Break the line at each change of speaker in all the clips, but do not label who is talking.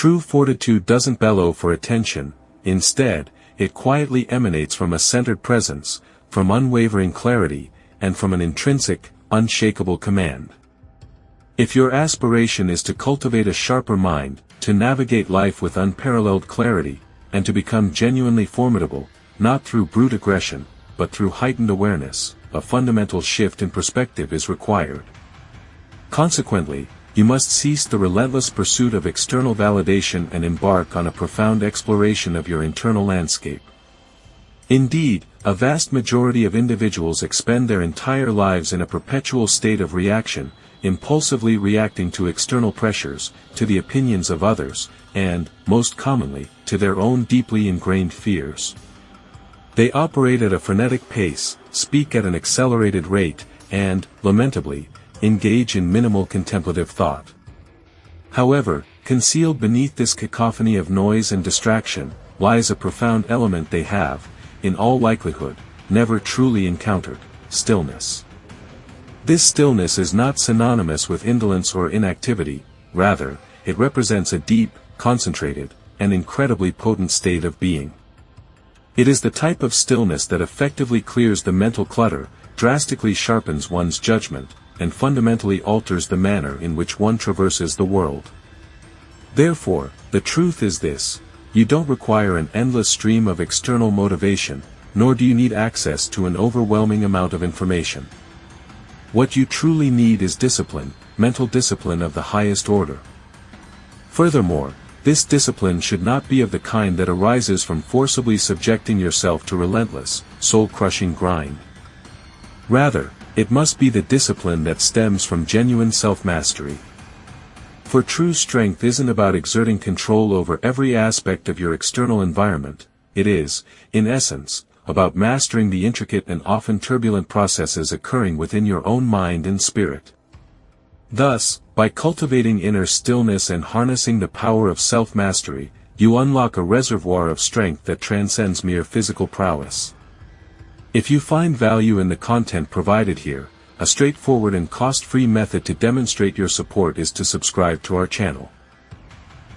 True fortitude doesn't bellow for attention, instead, it quietly emanates from a centered presence, from unwavering clarity, and from an intrinsic, unshakable command. If your aspiration is to cultivate a sharper mind, to navigate life with unparalleled clarity, and to become genuinely formidable, not through brute aggression, but through heightened awareness, a fundamental shift in perspective is required. Consequently, you must cease the relentless pursuit of external validation and embark on a profound exploration of your internal landscape. Indeed, a vast majority of individuals expend their entire lives in a perpetual state of reaction, impulsively reacting to external pressures, to the opinions of others, and, most commonly, to their own deeply ingrained fears. They operate at a frenetic pace, speak at an accelerated rate, and, lamentably, engage in minimal contemplative thought. However, concealed beneath this cacophony of noise and distraction, lies a profound element they have, in all likelihood, never truly encountered: stillness. This stillness is not synonymous with indolence or inactivity, rather, it represents a deep, concentrated, and incredibly potent state of being. It is the type of stillness that effectively clears the mental clutter, drastically sharpens one's judgment, and fundamentally alters the manner in which one traverses the world. Therefore, the truth is this: you don't require an endless stream of external motivation, nor do you need access to an overwhelming amount of information. What you truly need is discipline, mental discipline of the highest order. Furthermore, this discipline should not be of the kind that arises from forcibly subjecting yourself to relentless, soul-crushing grind. Rather, it must be the discipline that stems from genuine self-mastery. For true strength isn't about exerting control over every aspect of your external environment, it is, in essence, about mastering the intricate and often turbulent processes occurring within your own mind and spirit. Thus, by cultivating inner stillness and harnessing the power of self-mastery, you unlock a reservoir of strength that transcends mere physical prowess. If you find value in the content provided here, a straightforward and cost-free method to demonstrate your support is to subscribe to our channel.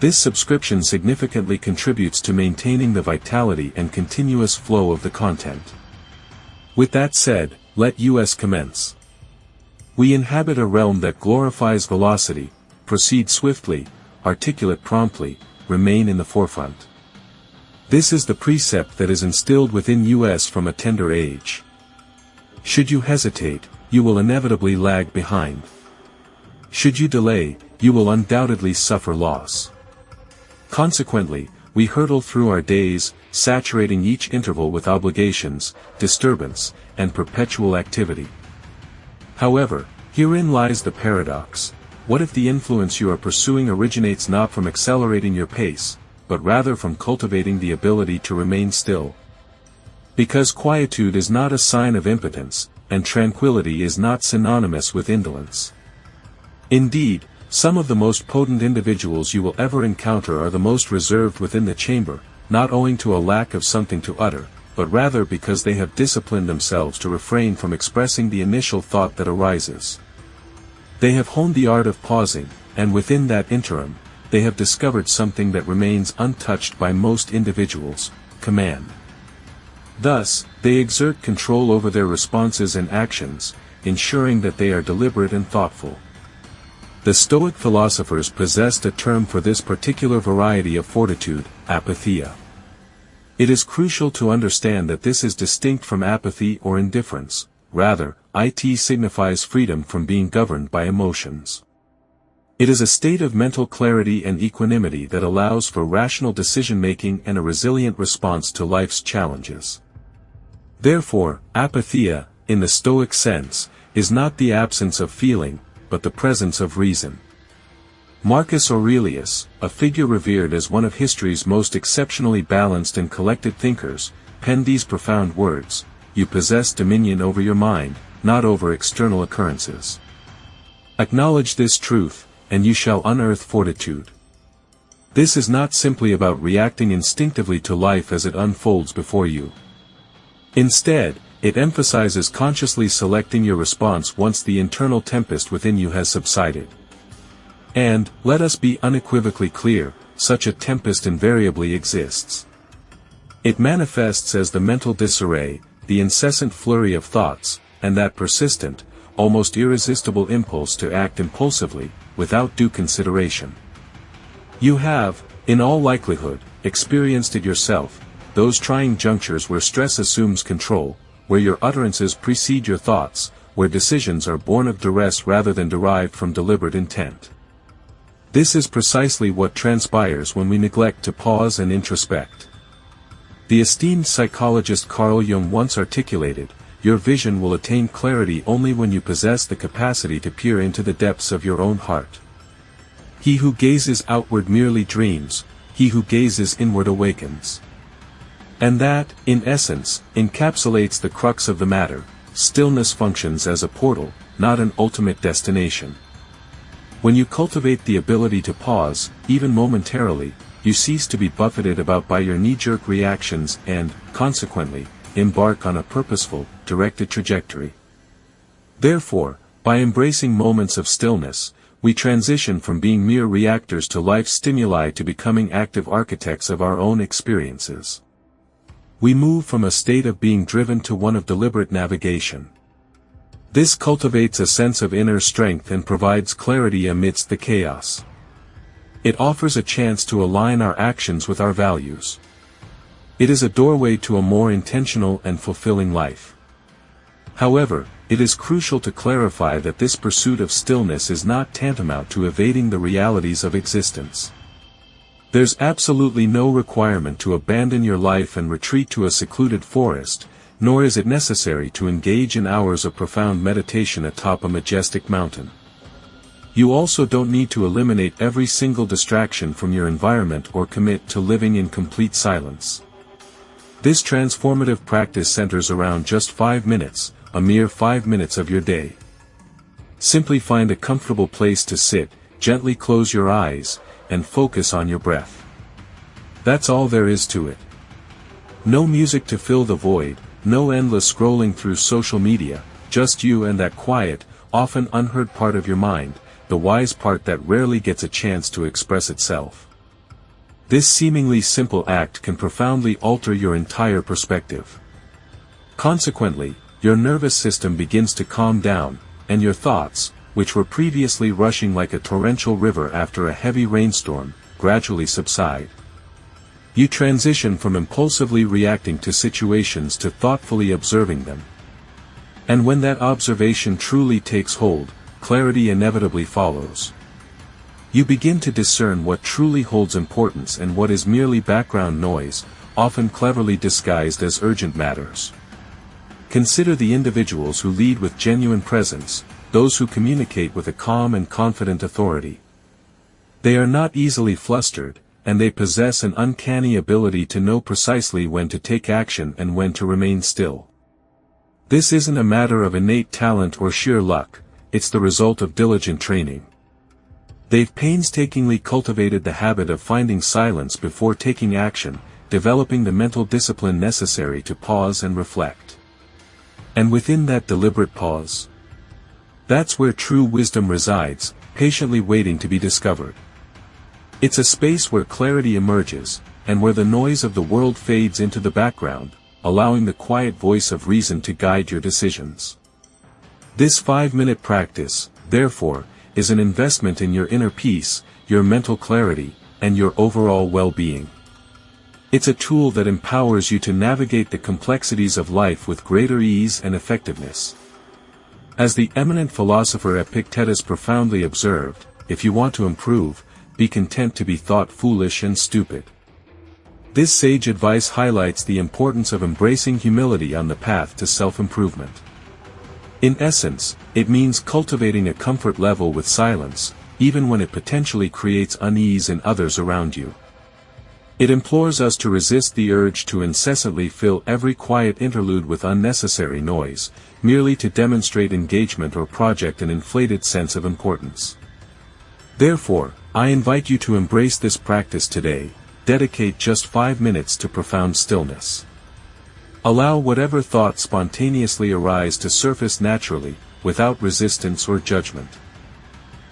This subscription significantly contributes to maintaining the vitality and continuous flow of the content. With that said, let us commence. We inhabit a realm that glorifies velocity, proceed swiftly, articulate promptly, remain in the forefront. This is the precept that is instilled within us from a tender age. Should you hesitate, you will inevitably lag behind. Should you delay, you will undoubtedly suffer loss. Consequently, we hurtle through our days, saturating each interval with obligations, disturbance, and perpetual activity. However, herein lies the paradox: what if the influence you are pursuing originates not from accelerating your pace, but rather from cultivating the ability to remain still? Because quietude is not a sign of impotence, and tranquility is not synonymous with indolence. Indeed, some of the most potent individuals you will ever encounter are the most reserved within the chamber, not owing to a lack of something to utter, but rather because they have disciplined themselves to refrain from expressing the initial thought that arises. They have honed the art of pausing, and within that interim, they have discovered something that remains untouched by most individuals: command. Thus, they exert control over their responses and actions, ensuring that they are deliberate and thoughtful. The Stoic philosophers possessed a term for this particular variety of fortitude: apatheia. It is crucial to understand that this is distinct from apathy or indifference. Rather, it signifies freedom from being governed by emotions. It is a state of mental clarity and equanimity that allows for rational decision-making and a resilient response to life's challenges. Therefore, apatheia, in the Stoic sense, is not the absence of feeling, but the presence of reason. Marcus Aurelius, a figure revered as one of history's most exceptionally balanced and collected thinkers, penned these profound words: "You possess dominion over your mind, not over external occurrences. Acknowledge this truth, and you shall unearth fortitude." This is not simply about reacting instinctively to life as it unfolds before you. Instead, it emphasizes consciously selecting your response once the internal tempest within you has subsided. And, let us be unequivocally clear, such a tempest invariably exists. It manifests as the mental disarray, the incessant flurry of thoughts, and that persistent, almost irresistible impulse to act impulsively, without due consideration. You have, in all likelihood, experienced it yourself, those trying junctures where stress assumes control, where your utterances precede your thoughts, where decisions are born of duress rather than derived from deliberate intent. This is precisely what transpires when we neglect to pause and introspect. The esteemed psychologist Carl Jung once articulated, "Your vision will attain clarity only when you possess the capacity to peer into the depths of your own heart. He who gazes outward merely dreams, he who gazes inward awakens." And that, in essence, encapsulates the crux of the matter. Stillness functions as a portal, not an ultimate destination. When you cultivate the ability to pause, even momentarily, you cease to be buffeted about by your knee-jerk reactions and, consequently, embark on a purposeful, directed trajectory. Therefore, by embracing moments of stillness, we transition from being mere reactors to life's stimuli to becoming active architects of our own experiences. We move from a state of being driven to one of deliberate navigation. This cultivates a sense of inner strength and provides clarity amidst the chaos. It offers a chance to align our actions with our values. It is a doorway to a more intentional and fulfilling life. However, it is crucial to clarify that this pursuit of stillness is not tantamount to evading the realities of existence. There's absolutely no requirement to abandon your life and retreat to a secluded forest, nor is it necessary to engage in hours of profound meditation atop a majestic mountain. You also don't need to eliminate every single distraction from your environment or commit to living in complete silence. This transformative practice centers around just 5 minutes, a mere 5 minutes of your day. Simply find a comfortable place to sit, gently close your eyes, and focus on your breath. That's all there is to it. No music to fill the void, no endless scrolling through social media, just you and that quiet, often unheard part of your mind, the wise part that rarely gets a chance to express itself. This seemingly simple act can profoundly alter your entire perspective. Consequently, your nervous system begins to calm down, and your thoughts, which were previously rushing like a torrential river after a heavy rainstorm, gradually subside. You transition from impulsively reacting to situations to thoughtfully observing them. And when that observation truly takes hold, clarity inevitably follows. You begin to discern what truly holds importance and what is merely background noise, often cleverly disguised as urgent matters. Consider the individuals who lead with genuine presence, those who communicate with a calm and confident authority. They are not easily flustered, and they possess an uncanny ability to know precisely when to take action and when to remain still. This isn't a matter of innate talent or sheer luck, it's the result of diligent training. They've painstakingly cultivated the habit of finding silence before taking action, developing the mental discipline necessary to pause and reflect. And within that deliberate pause, that's where true wisdom resides, patiently waiting to be discovered. It's a space where clarity emerges, and where the noise of the world fades into the background, allowing the quiet voice of reason to guide your decisions. This 5-minute practice, therefore, is an investment in your inner peace, your mental clarity, and your overall well-being. It's a tool that empowers you to navigate the complexities of life with greater ease and effectiveness. As the eminent philosopher Epictetus profoundly observed, if you want to improve, be content to be thought foolish and stupid. This sage advice highlights the importance of embracing humility on the path to self-improvement. In essence, it means cultivating a comfort level with silence, even when it potentially creates unease in others around you. It implores us to resist the urge to incessantly fill every quiet interlude with unnecessary noise, merely to demonstrate engagement or project an inflated sense of importance. Therefore, I invite you to embrace this practice today. Dedicate just 5 minutes to profound stillness. Allow whatever thoughts spontaneously arise to surface naturally, without resistance or judgment.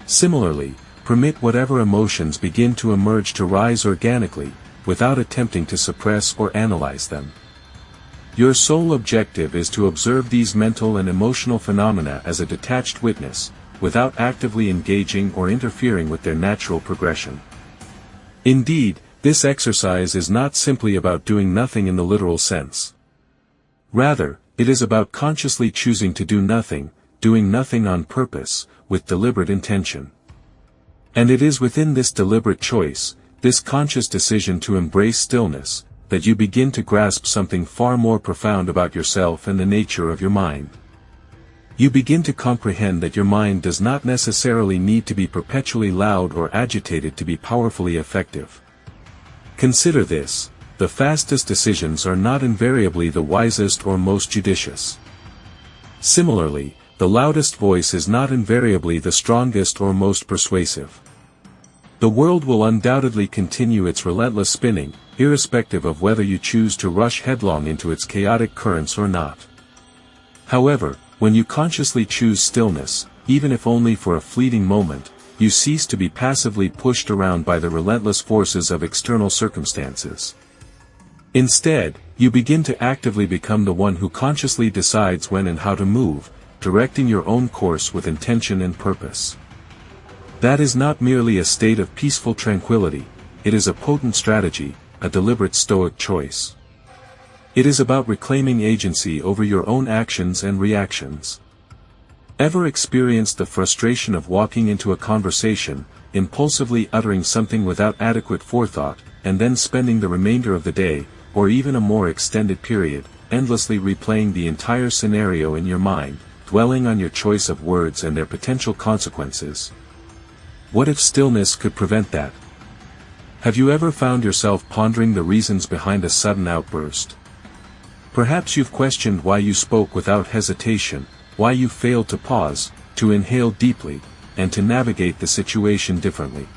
Similarly, Permit whatever emotions begin to emerge to rise organically, without attempting to suppress or analyze them. Your sole objective is to observe these mental and emotional phenomena as a detached witness, without actively engaging or interfering with their natural progression. Indeed, this exercise is not simply about doing nothing in the literal sense. Rather, it is about consciously choosing to do nothing, doing nothing on purpose, with deliberate intention. And it is within this deliberate choice, this conscious decision to embrace stillness, that you begin to grasp something far more profound about yourself and the nature of your mind. You begin to comprehend that your mind does not necessarily need to be perpetually loud or agitated to be powerfully effective. Consider this: the fastest decisions are not invariably the wisest or most judicious. Similarly, the loudest voice is not invariably the strongest or most persuasive. The world will undoubtedly continue its relentless spinning, irrespective of whether you choose to rush headlong into its chaotic currents or not. However, when you consciously choose stillness, even if only for a fleeting moment, you cease to be passively pushed around by the relentless forces of external circumstances. Instead, you begin to actively become the one who consciously decides when and how to move, directing your own course with intention and purpose. That is not merely a state of peaceful tranquility, it is a potent strategy, a deliberate Stoic choice. It is about reclaiming agency over your own actions and reactions. Ever experienced the frustration of walking into a conversation, impulsively uttering something without adequate forethought, and then spending the remainder of the day, or even a more extended period, endlessly replaying the entire scenario in your mind, dwelling on your choice of words and their potential consequences? What if stillness could prevent that? Have you ever found yourself pondering the reasons behind a sudden outburst? Perhaps you've questioned why you spoke without hesitation, why you failed to pause, to inhale deeply, and to navigate the situation differently.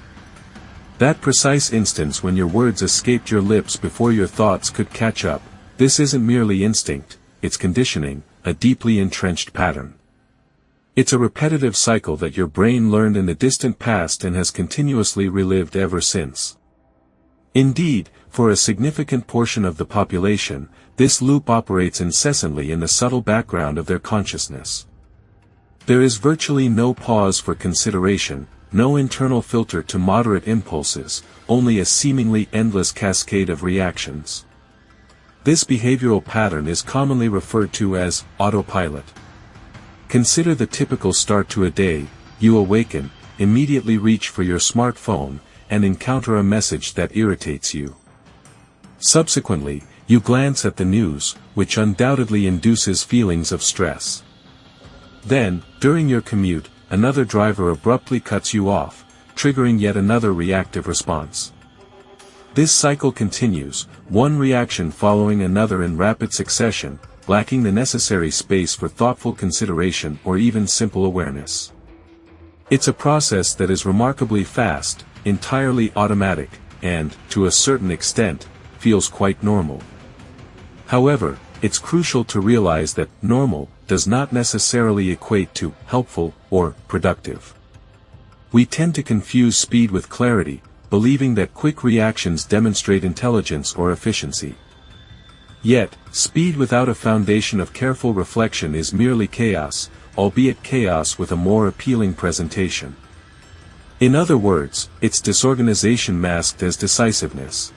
That precise instance when your words escaped your lips before your thoughts could catch up, this isn't merely instinct, it's conditioning, a deeply entrenched pattern. It's a repetitive cycle that your brain learned in the distant past and has continuously relived ever since. Indeed, for a significant portion of the population, this loop operates incessantly in the subtle background of their consciousness. There is virtually no pause for consideration, no internal filter to moderate impulses, only a seemingly endless cascade of reactions. This behavioral pattern is commonly referred to as autopilot. Consider the typical start to a day: you awaken, immediately reach for your smartphone, and encounter a message that irritates you. Subsequently, you glance at the news, which undoubtedly induces feelings of stress. Then, during your commute, another driver abruptly cuts you off, triggering yet another reactive response. This cycle continues, one reaction following another in rapid succession, lacking the necessary space for thoughtful consideration or even simple awareness. It's a process that is remarkably fast, entirely automatic, and, to a certain extent, feels quite normal. However, it's crucial to realize that normal does not necessarily equate to helpful or productive. We tend to confuse speed with clarity, believing that quick reactions demonstrate intelligence or efficiency. Yet, speed without a foundation of careful reflection is merely chaos, albeit chaos with a more appealing presentation. In other words, it's disorganization masked as decisiveness.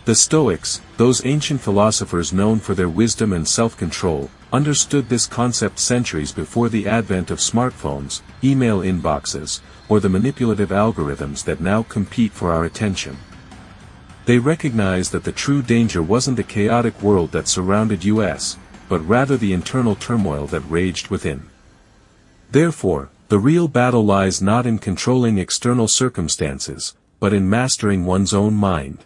The Stoics, those ancient philosophers known for their wisdom and self-control, understood this concept centuries before the advent of smartphones, email inboxes, or the manipulative algorithms that now compete for our attention. They recognized that the true danger wasn't the chaotic world that surrounded us, but rather the internal turmoil that raged within. Therefore, the real battle lies not in controlling external circumstances, but in mastering one's own mind.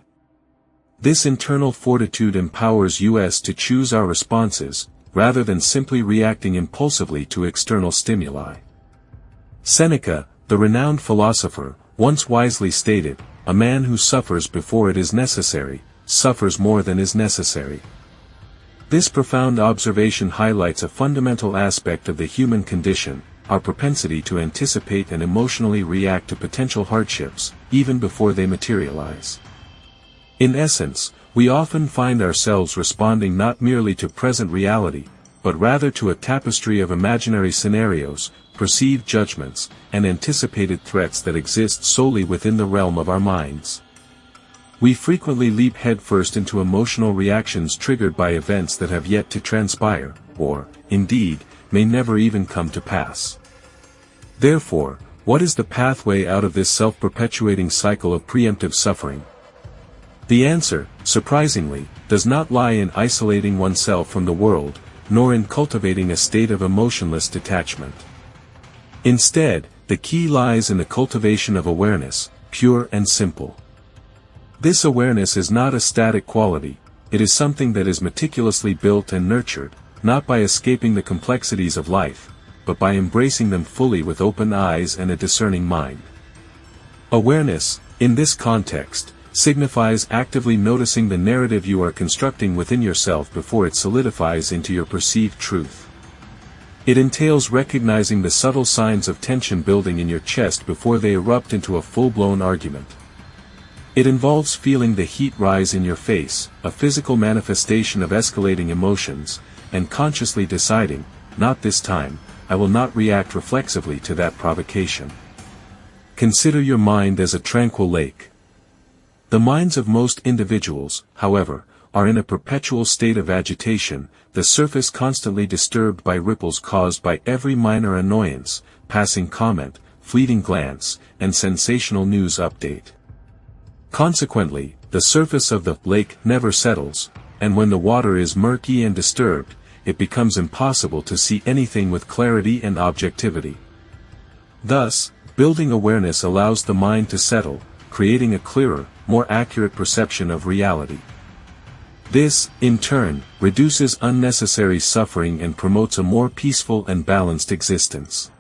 This internal fortitude empowers us to choose our responses, rather than simply reacting impulsively to external stimuli. Seneca, the renowned philosopher, once wisely stated, "A man who suffers before it is necessary, suffers more than is necessary." This profound observation highlights a fundamental aspect of the human condition: our propensity to anticipate and emotionally react to potential hardships, even before they materialize. In essence, we often find ourselves responding not merely to present reality, but rather to a tapestry of imaginary scenarios, perceived judgments, and anticipated threats that exist solely within the realm of our minds. We frequently leap headfirst into emotional reactions triggered by events that have yet to transpire, or, indeed, may never even come to pass. Therefore, what is the pathway out of this self-perpetuating cycle of preemptive suffering? The answer, surprisingly, does not lie in isolating oneself from the world, nor in cultivating a state of emotionless detachment. Instead, the key lies in the cultivation of awareness, pure and simple. This awareness is not a static quality, it is something that is meticulously built and nurtured, not by escaping the complexities of life, but by embracing them fully with open eyes and a discerning mind. Awareness, in this context, signifies actively noticing the narrative you are constructing within yourself before it solidifies into your perceived truth. It entails recognizing the subtle signs of tension building in your chest before they erupt into a full-blown argument. It involves feeling the heat rise in your face, a physical manifestation of escalating emotions, and consciously deciding, not this time, I will not react reflexively to that provocation. Consider your mind as a tranquil lake. The minds of most individuals, however, are in a perpetual state of agitation, the surface constantly disturbed by ripples caused by every minor annoyance, passing comment, fleeting glance, and sensational news update. Consequently, the surface of the lake never settles, and when the water is murky and disturbed, it becomes impossible to see anything with clarity and objectivity. Thus, building awareness allows the mind to settle, creating a clearer, more accurate perception of reality. This, in turn, reduces unnecessary suffering and promotes a more peaceful and balanced existence.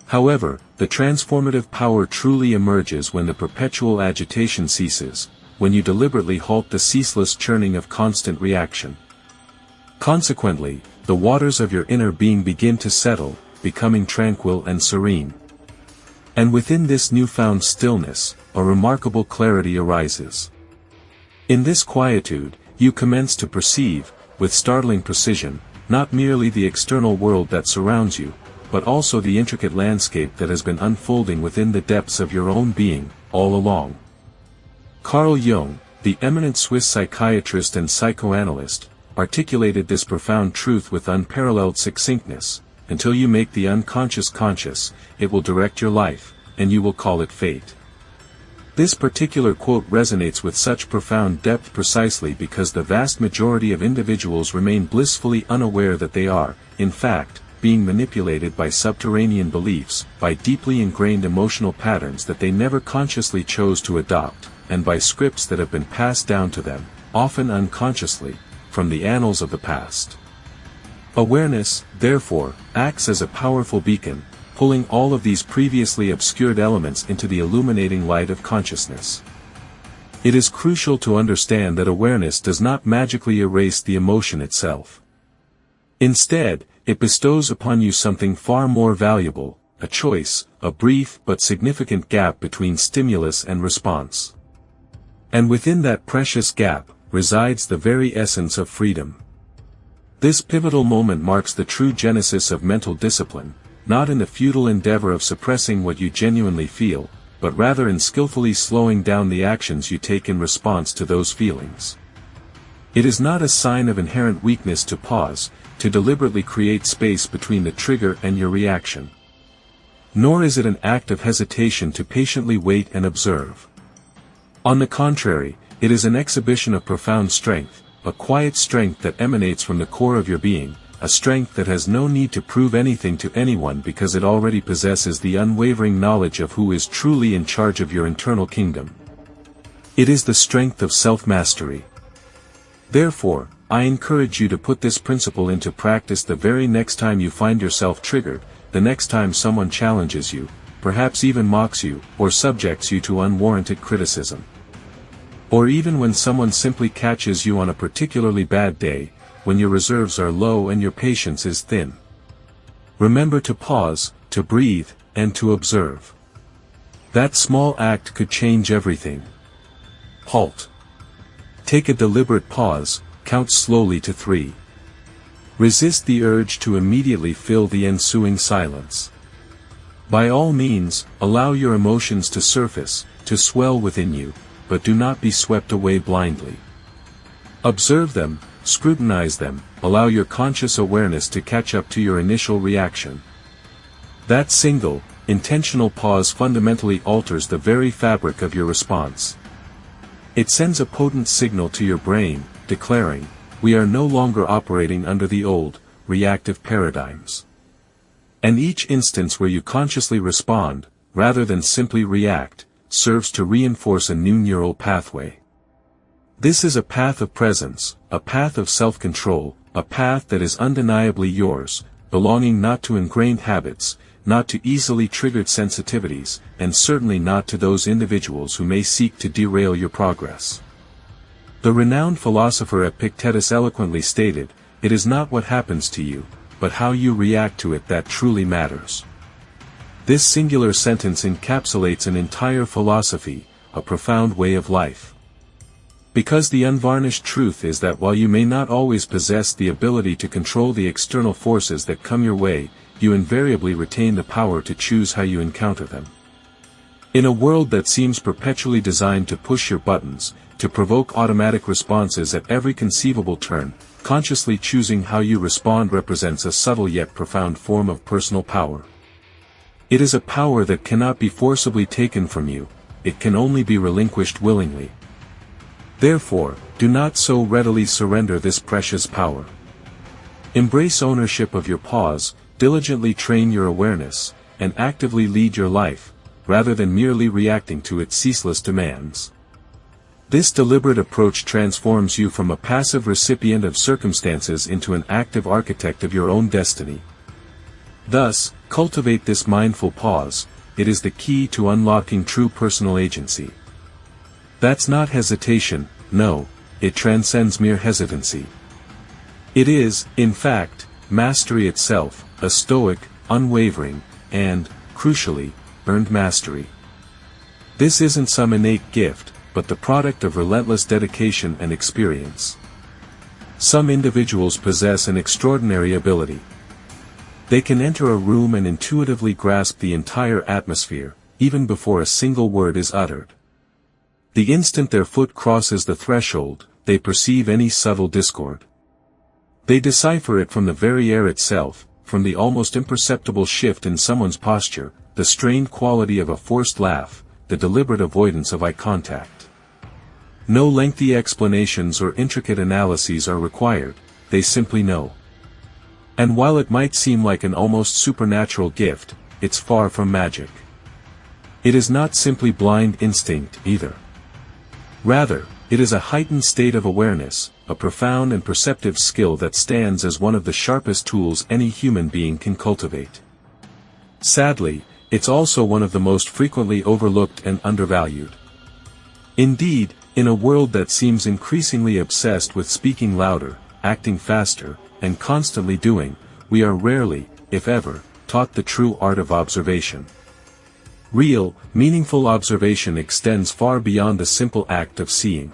However, the transformative power truly emerges when the perpetual agitation ceases, when you deliberately halt the ceaseless churning of constant reaction. Consequently, the waters of your inner being begin to settle, becoming tranquil and serene. And within this newfound stillness, a remarkable clarity arises. In this quietude, you commence to perceive, with startling precision, not merely the external world that surrounds you, but also the intricate landscape that has been unfolding within the depths of your own being, all along. Carl Jung, the eminent Swiss psychiatrist and psychoanalyst, articulated this profound truth with unparalleled succinctness: until you make the unconscious conscious, it will direct your life, and you will call it fate. This particular quote resonates with such profound depth precisely because the vast majority of individuals remain blissfully unaware that they are, in fact, being manipulated by subterranean beliefs, by deeply ingrained emotional patterns that they never consciously chose to adopt, and by scripts that have been passed down to them, often unconsciously, from the annals of the past. Awareness, therefore, acts as a powerful beacon, pulling all of these previously obscured elements into the illuminating light of consciousness. It is crucial to understand that awareness does not magically erase the emotion itself. Instead, it bestows upon you something far more valuable, a choice, a brief but significant gap between stimulus and response. And within that precious gap, resides the very essence of freedom. This pivotal moment marks the true genesis of mental discipline, not in the futile endeavor of suppressing what you genuinely feel, but rather in skillfully slowing down the actions you take in response to those feelings. It is not a sign of inherent weakness to pause, to deliberately create space between the trigger and your reaction. Nor is it an act of hesitation to patiently wait and observe. On the contrary, it is an exhibition of profound strength, a quiet strength that emanates from the core of your being, a strength that has no need to prove anything to anyone because it already possesses the unwavering knowledge of who is truly in charge of your internal kingdom. It is the strength of self-mastery. Therefore, I encourage you to put this principle into practice the very next time you find yourself triggered, the next time someone challenges you, perhaps even mocks you, or subjects you to unwarranted criticism. Or even when someone simply catches you on a particularly bad day, when your reserves are low and your patience is thin. Remember to pause, to breathe, and to observe. That small act could change everything. Halt. Take a deliberate pause, count slowly to 3. Resist the urge to immediately fill the ensuing silence. By all means, allow your emotions to surface, to swell within you, but do not be swept away blindly. Observe them, scrutinize them, allow your conscious awareness to catch up to your initial reaction. That single, intentional pause fundamentally alters the very fabric of your response. It sends a potent signal to your brain, declaring, we are no longer operating under the old, reactive paradigms. And each instance where you consciously respond, rather than simply react, serves to reinforce a new neural pathway. This is a path of presence, a path of self-control, a path that is undeniably yours, belonging not to ingrained habits, not to easily triggered sensitivities, and certainly not to those individuals who may seek to derail your progress. The renowned philosopher Epictetus eloquently stated, "It is not what happens to you, but how you react to it that truly matters." This singular sentence encapsulates an entire philosophy, a profound way of life. Because the unvarnished truth is that while you may not always possess the ability to control the external forces that come your way, you invariably retain the power to choose how you encounter them. In a world that seems perpetually designed to push your buttons, to provoke automatic responses at every conceivable turn, consciously choosing how you respond represents a subtle yet profound form of personal power. It is a power that cannot be forcibly taken from you, it can only be relinquished willingly. Therefore, do not so readily surrender this precious power. Embrace ownership of your pause, diligently train your awareness, and actively lead your life, rather than merely reacting to its ceaseless demands. This deliberate approach transforms you from a passive recipient of circumstances into an active architect of your own destiny. Thus, cultivate this mindful pause, it is the key to unlocking true personal agency. That's not hesitation, no, it transcends mere hesitancy. It is, in fact, mastery itself, a stoic, unwavering, and, crucially, earned mastery. This isn't some innate gift, but the product of relentless dedication and experience. Some individuals possess an extraordinary ability. They can enter a room and intuitively grasp the entire atmosphere, even before a single word is uttered. The instant their foot crosses the threshold, they perceive any subtle discord. They decipher it from the very air itself, from the almost imperceptible shift in someone's posture, the strained quality of a forced laugh, the deliberate avoidance of eye contact. No lengthy explanations or intricate analyses are required, they simply know. And while it might seem like an almost supernatural gift, it's far from magic. It is not simply blind instinct either. Rather, it is a heightened state of awareness, a profound and perceptive skill that stands as one of the sharpest tools any human being can cultivate. Sadly, it's also one of the most frequently overlooked and undervalued. Indeed, in a world that seems increasingly obsessed with speaking louder, acting faster, and constantly doing, we are rarely, if ever, taught the true art of observation. Real, meaningful observation extends far beyond the simple act of seeing.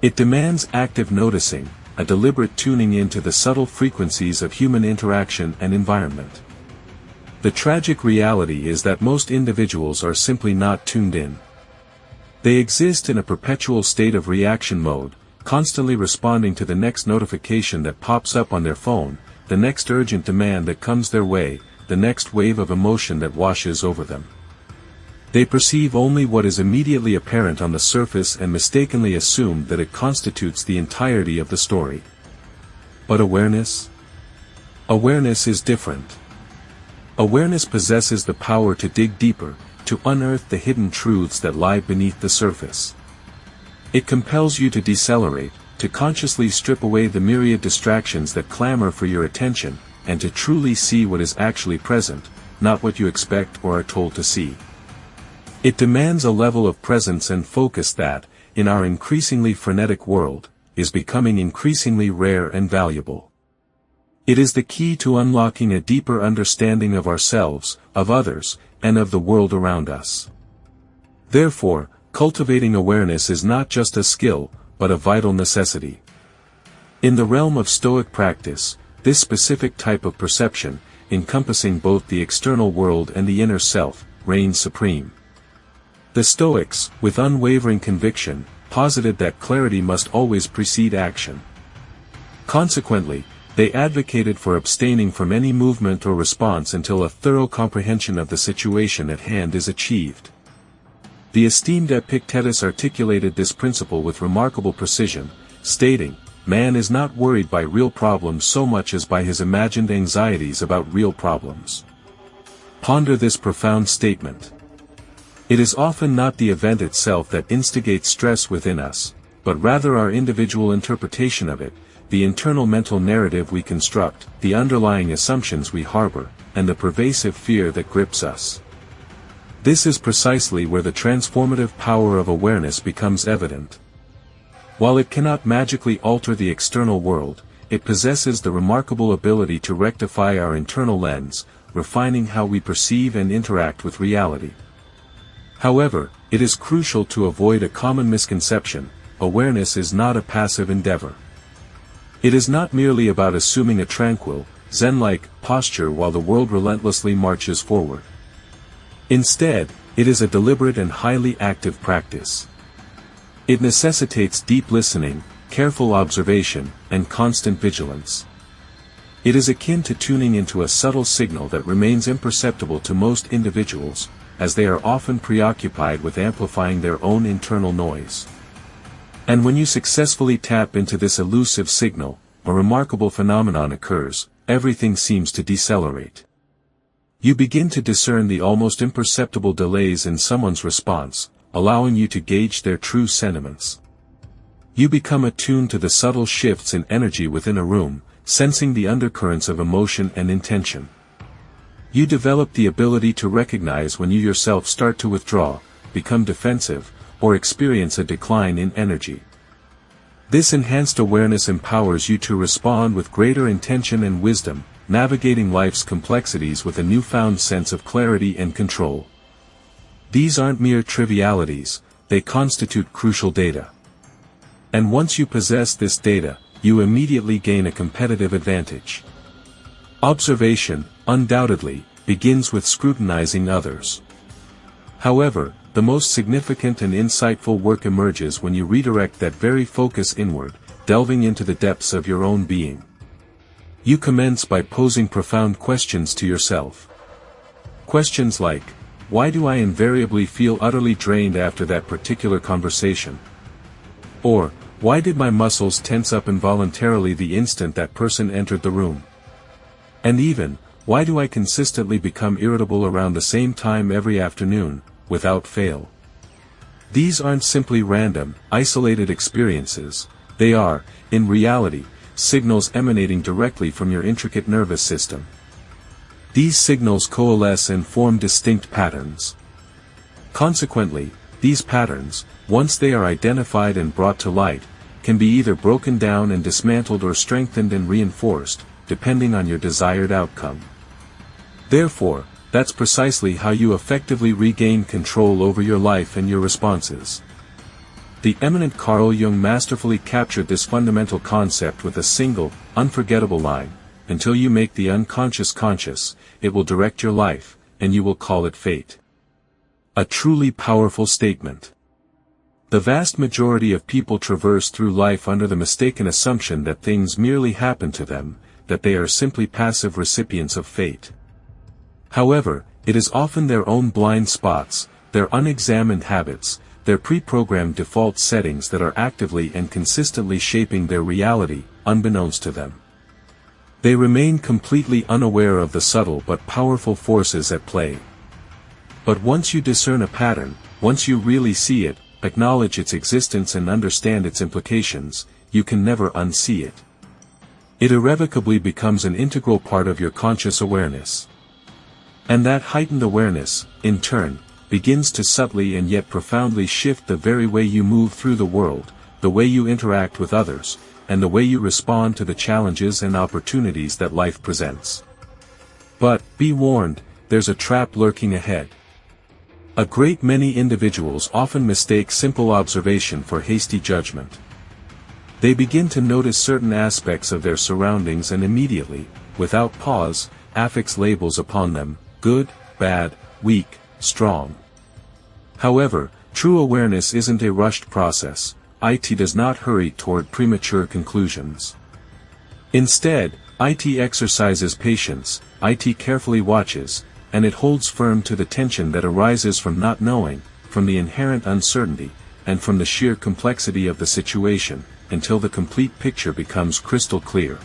It demands active noticing, a deliberate tuning into the subtle frequencies of human interaction and environment. The tragic reality is that most individuals are simply not tuned in. They exist in a perpetual state of reaction mode, constantly responding to the next notification that pops up on their phone, the next urgent demand that comes their way, the next wave of emotion that washes over them. They perceive only what is immediately apparent on the surface and mistakenly assume that it constitutes the entirety of the story. But awareness? Awareness is different. Awareness possesses the power to dig deeper, to unearth the hidden truths that lie beneath the surface. It compels you to decelerate, to consciously strip away the myriad distractions that clamor for your attention, and to truly see what is actually present, not what you expect or are told to see. It demands a level of presence and focus that, in our increasingly frenetic world, is becoming increasingly rare and valuable. It is the key to unlocking a deeper understanding of ourselves, of others, and of the world around us. Therefore, cultivating awareness is not just a skill, but a vital necessity. In the realm of Stoic practice, this specific type of perception, encompassing both the external world and the inner self, reigns supreme. The Stoics, with unwavering conviction, posited that clarity must always precede action. Consequently, they advocated for abstaining from any movement or response until a thorough comprehension of the situation at hand is achieved. The esteemed Epictetus articulated this principle with remarkable precision, stating, "Man is not worried by real problems so much as by his imagined anxieties about real problems." Ponder this profound statement. It is often not the event itself that instigates stress within us, but rather our individual interpretation of it, the internal mental narrative we construct, the underlying assumptions we harbor, and the pervasive fear that grips us. This is precisely where the transformative power of awareness becomes evident. While it cannot magically alter the external world, it possesses the remarkable ability to rectify our internal lens, refining how we perceive and interact with reality. However, it is crucial to avoid a common misconception: awareness is not a passive endeavor. It is not merely about assuming a tranquil, Zen-like posture while the world relentlessly marches forward. Instead, it is a deliberate and highly active practice. It necessitates deep listening, careful observation, and constant vigilance. It is akin to tuning into a subtle signal that remains imperceptible to most individuals, as they are often preoccupied with amplifying their own internal noise. And when you successfully tap into this elusive signal, a remarkable phenomenon occurs: everything seems to decelerate. You begin to discern the almost imperceptible delays in someone's response, allowing you to gauge their true sentiments. You become attuned to the subtle shifts in energy within a room, sensing the undercurrents of emotion and intention. You develop the ability to recognize when you yourself start to withdraw, become defensive, or experience a decline in energy. This enhanced awareness empowers you to respond with greater intention and wisdom, navigating life's complexities with a newfound sense of clarity and control. These aren't mere trivialities, they constitute crucial data. And once you possess this data, you immediately gain a competitive advantage. Observation, undoubtedly, begins with scrutinizing others. However, the most significant and insightful work emerges when you redirect that very focus inward, delving into the depths of your own being. You commence by posing profound questions to yourself. Questions like, why do I invariably feel utterly drained after that particular conversation? Or, why did my muscles tense up involuntarily the instant that person entered the room? And even, why do I consistently become irritable around the same time every afternoon, without fail? These aren't simply random, isolated experiences, they are, in reality, signals emanating directly from your intricate nervous system. These signals coalesce and form distinct patterns. Consequently, these patterns, once they are identified and brought to light, can be either broken down and dismantled or strengthened and reinforced, depending on your desired outcome. Therefore, that's precisely how you effectively regain control over your life and your responses. The eminent Carl Jung masterfully captured this fundamental concept with a single, unforgettable line: until you make the unconscious conscious, it will direct your life, and you will call it fate. A truly powerful statement. The vast majority of people traverse through life under the mistaken assumption that things merely happen to them, that they are simply passive recipients of fate. However, it is often their own blind spots, their unexamined habits, their pre-programmed default settings that are actively and consistently shaping their reality, unbeknownst to them. They remain completely unaware of the subtle but powerful forces at play. But once you discern a pattern, once you really see it, acknowledge its existence and understand its implications, you can never unsee it. It irrevocably becomes an integral part of your conscious awareness. And that heightened awareness, in turn, begins to subtly and yet profoundly shift the very way you move through the world, the way you interact with others, and the way you respond to the challenges and opportunities that life presents. But, be warned, there's a trap lurking ahead. A great many individuals often mistake simple observation for hasty judgment. They begin to notice certain aspects of their surroundings and immediately, without pause, affix labels upon them: good, bad, weak, strong. However, true awareness isn't a rushed process. IT does not hurry toward premature conclusions. Instead, IT exercises patience, IT carefully watches, and it holds firm to the tension that arises from not knowing, from the inherent uncertainty, and from the sheer complexity of the situation, until the complete picture becomes crystal clear.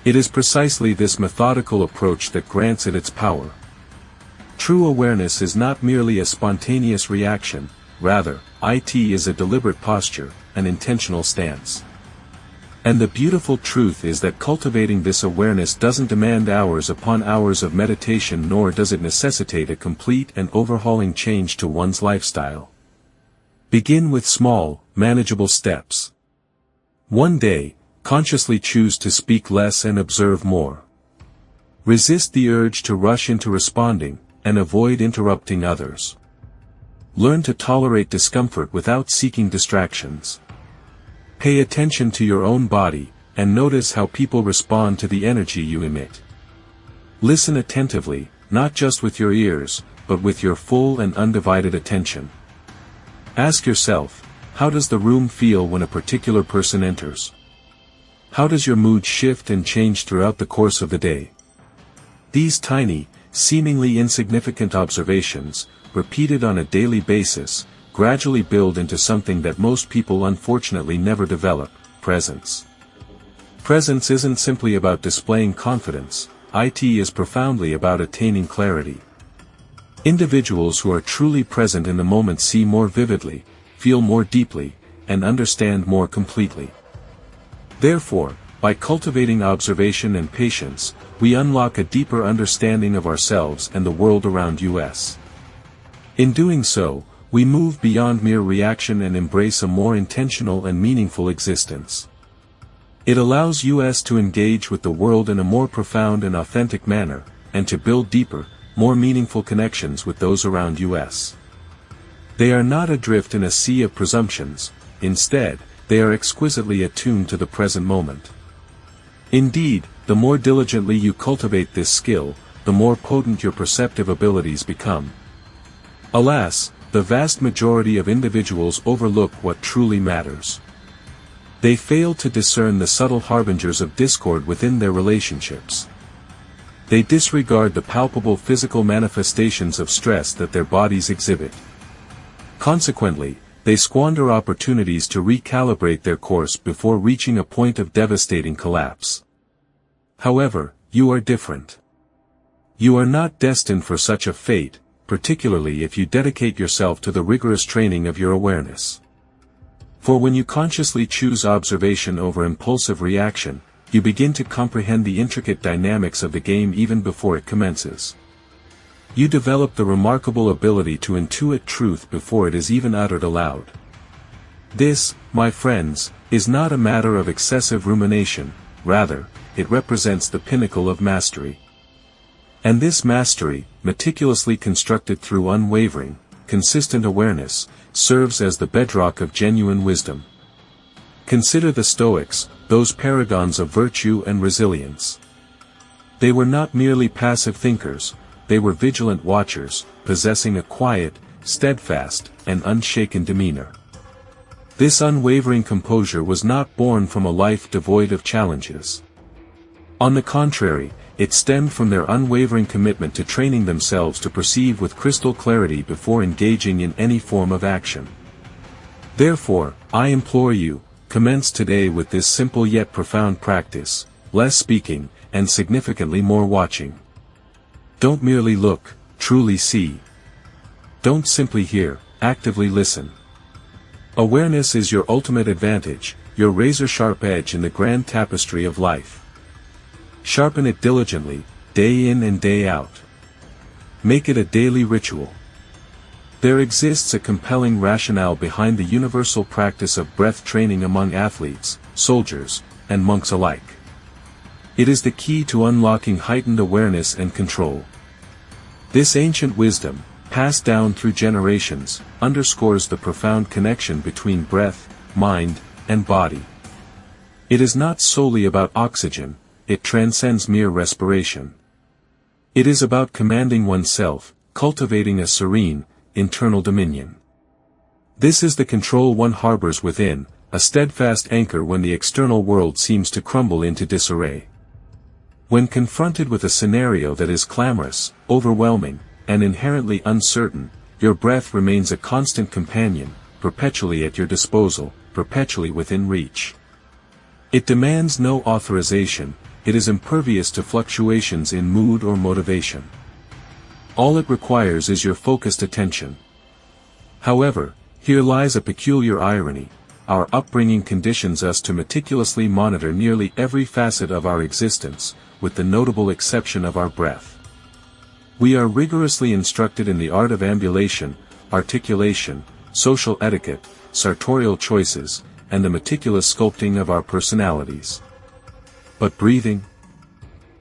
It is precisely this methodical approach that grants it its power. True awareness is not merely a spontaneous reaction, rather, IT is a deliberate posture, an intentional stance. And the beautiful truth is that cultivating this awareness doesn't demand hours upon hours of meditation, nor does it necessitate a complete and overhauling change to one's lifestyle. Begin with small, manageable steps. One day, consciously choose to speak less and observe more. Resist the urge to rush into responding, and avoid interrupting others. Learn to tolerate discomfort without seeking distractions. Pay attention to your own body, and notice how people respond to the energy you emit. Listen attentively, not just with your ears, but with your full and undivided attention. Ask yourself, how does the room feel when a particular person enters? How does your mood shift and change throughout the course of the day? These tiny, seemingly insignificant observations, repeated on a daily basis, gradually build into something that most people unfortunately never develop: presence. Presence isn't simply about displaying confidence, it is profoundly about attaining clarity. Individuals who are truly present in the moment see more vividly, feel more deeply, and understand more completely. Therefore, by cultivating observation and patience, we unlock a deeper understanding of ourselves and the world around us. In doing so, we move beyond mere reaction and embrace a more intentional and meaningful existence. It allows us to engage with the world in a more profound and authentic manner, and to build deeper, more meaningful connections with those around us. They are not adrift in a sea of presumptions; instead, they are exquisitely attuned to the present moment. Indeed, the more diligently you cultivate this skill, the more potent your perceptive abilities become. Alas, the vast majority of individuals overlook what truly matters. They fail to discern the subtle harbingers of discord within their relationships. They disregard the palpable physical manifestations of stress that their bodies exhibit. Consequently, they squander opportunities to recalibrate their course before reaching a point of devastating collapse. However, you are different. You are not destined for such a fate, particularly if you dedicate yourself to the rigorous training of your awareness. For when you consciously choose observation over impulsive reaction, you begin to comprehend the intricate dynamics of the game even before it commences. You develop the remarkable ability to intuit truth before it is even uttered aloud. This, my friends, is not a matter of excessive rumination, rather, it represents the pinnacle of mastery. And this mastery, meticulously constructed through unwavering, consistent awareness, serves as the bedrock of genuine wisdom. Consider the Stoics, those paragons of virtue and resilience. They were not merely passive thinkers, they were vigilant watchers, possessing a quiet, steadfast, and unshaken demeanor. This unwavering composure was not born from a life devoid of challenges. On the contrary, it stemmed from their unwavering commitment to training themselves to perceive with crystal clarity before engaging in any form of action. Therefore, I implore you, commence today with this simple yet profound practice: less speaking, and significantly more watching. Don't merely look, truly see. Don't simply hear, actively listen. Awareness is your ultimate advantage, your razor-sharp edge in the grand tapestry of life. Sharpen it diligently, day in and day out. Make it a daily ritual. There exists a compelling rationale behind the universal practice of breath training among athletes, soldiers, and monks alike. It is the key to unlocking heightened awareness and control. This ancient wisdom, passed down through generations, underscores the profound connection between breath, mind, and body. It is not solely about oxygen, it transcends mere respiration. It is about commanding oneself, cultivating a serene, internal dominion. This is the control one harbors within, a steadfast anchor when the external world seems to crumble into disarray. When confronted with a scenario that is clamorous, overwhelming, and inherently uncertain, your breath remains a constant companion, perpetually at your disposal, perpetually within reach. It demands no authorization, it is impervious to fluctuations in mood or motivation. All it requires is your focused attention. However, here lies a peculiar irony. Our upbringing conditions us to meticulously monitor nearly every facet of our existence, with the notable exception of our breath. We are rigorously instructed in the art of ambulation, articulation, social etiquette, sartorial choices, and the meticulous sculpting of our personalities. But breathing?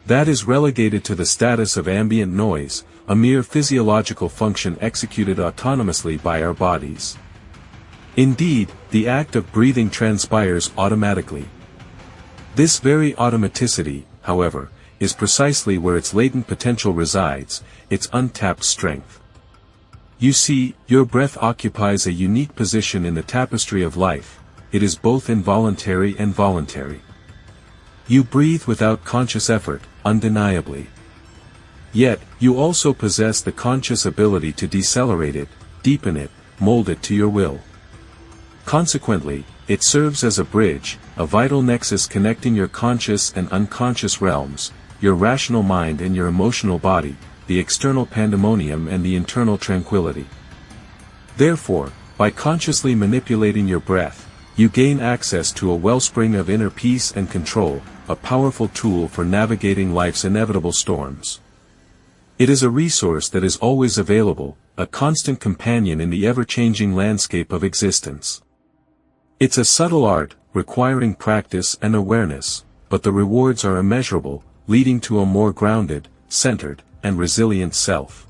That is relegated to the status of ambient noise, a mere physiological function executed autonomously by our bodies. Indeed, the act of breathing transpires automatically. This very automaticity, however, is precisely where its latent potential resides, its untapped strength. You see, your breath occupies a unique position in the tapestry of life. It is both involuntary and voluntary. You breathe without conscious effort, undeniably. Yet, you also possess the conscious ability to decelerate it, deepen it, mold it to your will. Consequently, it serves as a bridge, a vital nexus connecting your conscious and unconscious realms, your rational mind and your emotional body, the external pandemonium and the internal tranquility. Therefore, by consciously manipulating your breath, you gain access to a wellspring of inner peace and control, a powerful tool for navigating life's inevitable storms. It is a resource that is always available, a constant companion in the ever-changing landscape of existence. It's a subtle art, requiring practice and awareness, but the rewards are immeasurable, leading to a more grounded, centered, and resilient self.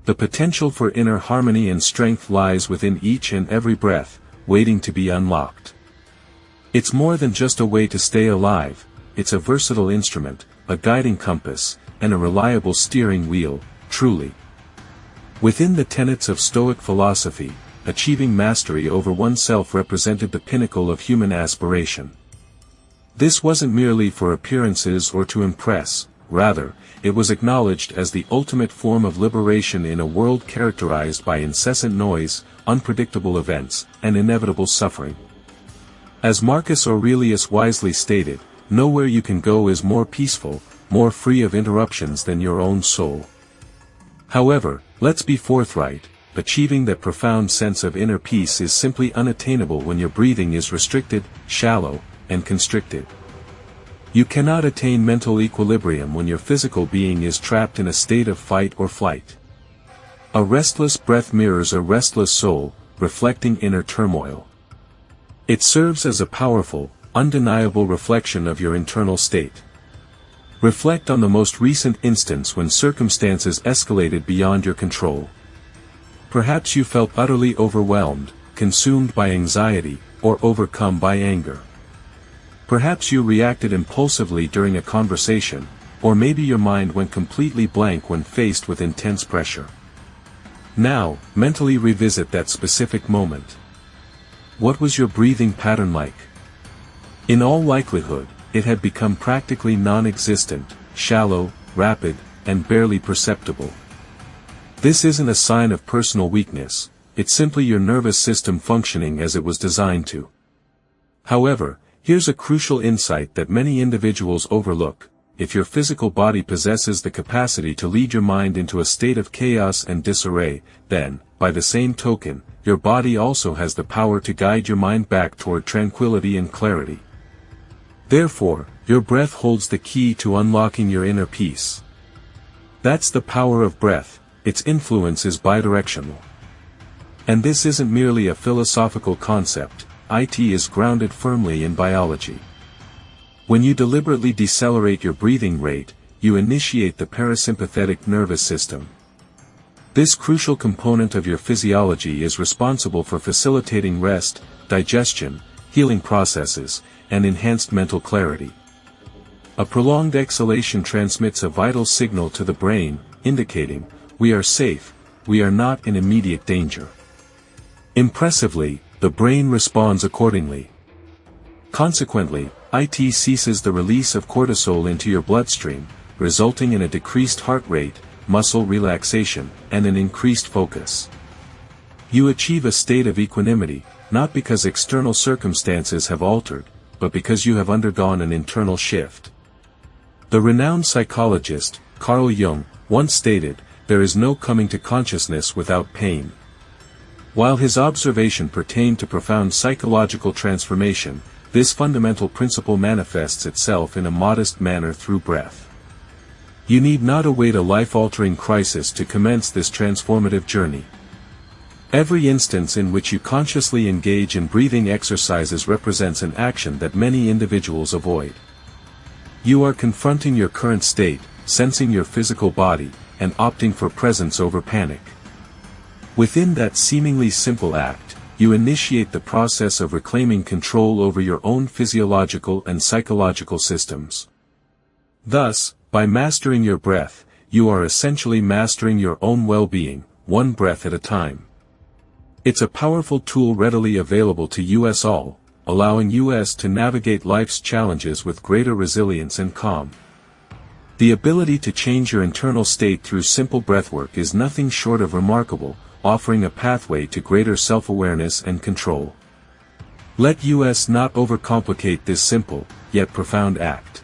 The potential for inner harmony and strength lies within each and every breath, waiting to be unlocked. It's more than just a way to stay alive, it's a versatile instrument, a guiding compass, and a reliable steering wheel, truly. Within the tenets of Stoic philosophy, achieving mastery over oneself represented the pinnacle of human aspiration. This wasn't merely for appearances or to impress, rather, it was acknowledged as the ultimate form of liberation in a world characterized by incessant noise, unpredictable events, and inevitable suffering. As Marcus Aurelius wisely stated, nowhere you can go is more peaceful, more free of interruptions than your own soul. However, let's be forthright, achieving that profound sense of inner peace is simply unattainable when your breathing is restricted, shallow, and constricted. You cannot attain mental equilibrium when your physical being is trapped in a state of fight or flight. A restless breath mirrors a restless soul, reflecting inner turmoil. It serves as a powerful, undeniable reflection of your internal state. Reflect on the most recent instance when circumstances escalated beyond your control. Perhaps you felt utterly overwhelmed, consumed by anxiety, or overcome by anger. Perhaps you reacted impulsively during a conversation, or maybe your mind went completely blank when faced with intense pressure. Now, mentally revisit that specific moment. What was your breathing pattern like? In all likelihood, it had become practically non-existent, shallow, rapid, and barely perceptible. This isn't a sign of personal weakness, it's simply your nervous system functioning as it was designed to. However, here's a crucial insight that many individuals overlook: if your physical body possesses the capacity to lead your mind into a state of chaos and disarray, then, by the same token, your body also has the power to guide your mind back toward tranquility and clarity. Therefore, your breath holds the key to unlocking your inner peace. That's the power of breath, its influence is bidirectional. And this isn't merely a philosophical concept, IT is grounded firmly in biology. When you deliberately decelerate your breathing rate, you initiate the parasympathetic nervous system. This crucial component of your physiology is responsible for facilitating rest, digestion, healing processes, and enhanced mental clarity. A prolonged exhalation transmits a vital signal to the brain, indicating, "We are safe, we are not in immediate danger." Impressively, the brain responds accordingly. Consequently, IT ceases the release of cortisol into your bloodstream, resulting in a decreased heart rate, muscle relaxation, and an increased focus. You achieve a state of equanimity, not because external circumstances have altered, but because you have undergone an internal shift. The renowned psychologist, Carl Jung, once stated, "There is no coming to consciousness without pain." While his observation pertained to profound psychological transformation, this fundamental principle manifests itself in a modest manner through breath. You need not await a life-altering crisis to commence this transformative journey. Every instance in which you consciously engage in breathing exercises represents an action that many individuals avoid. You are confronting your current state, sensing your physical body, and opting for presence over panic. Within that seemingly simple act, you initiate the process of reclaiming control over your own physiological and psychological systems. Thus, by mastering your breath, you are essentially mastering your own well-being, one breath at a time. It's a powerful tool readily available to us all, allowing us to navigate life's challenges with greater resilience and calm. The ability to change your internal state through simple breathwork is nothing short of remarkable, offering a pathway to greater self-awareness and control. Let us not overcomplicate this simple, yet profound act.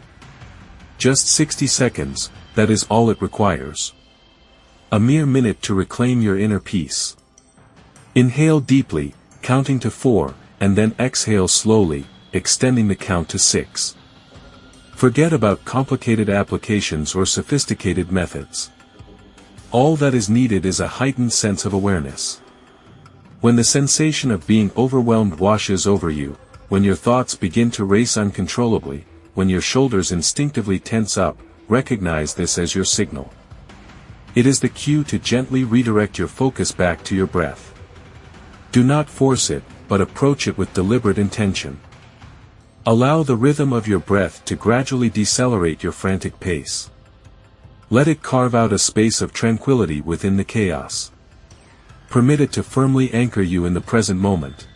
Just 60 seconds, that is all it requires. A mere minute to reclaim your inner peace. Inhale deeply, counting to 4, and then exhale slowly, extending the count to 6. Forget about complicated applications or sophisticated methods. All that is needed is a heightened sense of awareness. When the sensation of being overwhelmed washes over you, when your thoughts begin to race uncontrollably, when your shoulders instinctively tense up, recognize this as your signal. It is the cue to gently redirect your focus back to your breath. Do not force it, but approach it with deliberate intention. Allow the rhythm of your breath to gradually decelerate your frantic pace. Let it carve out a space of tranquility within the chaos. Permit it to firmly anchor you in the present moment.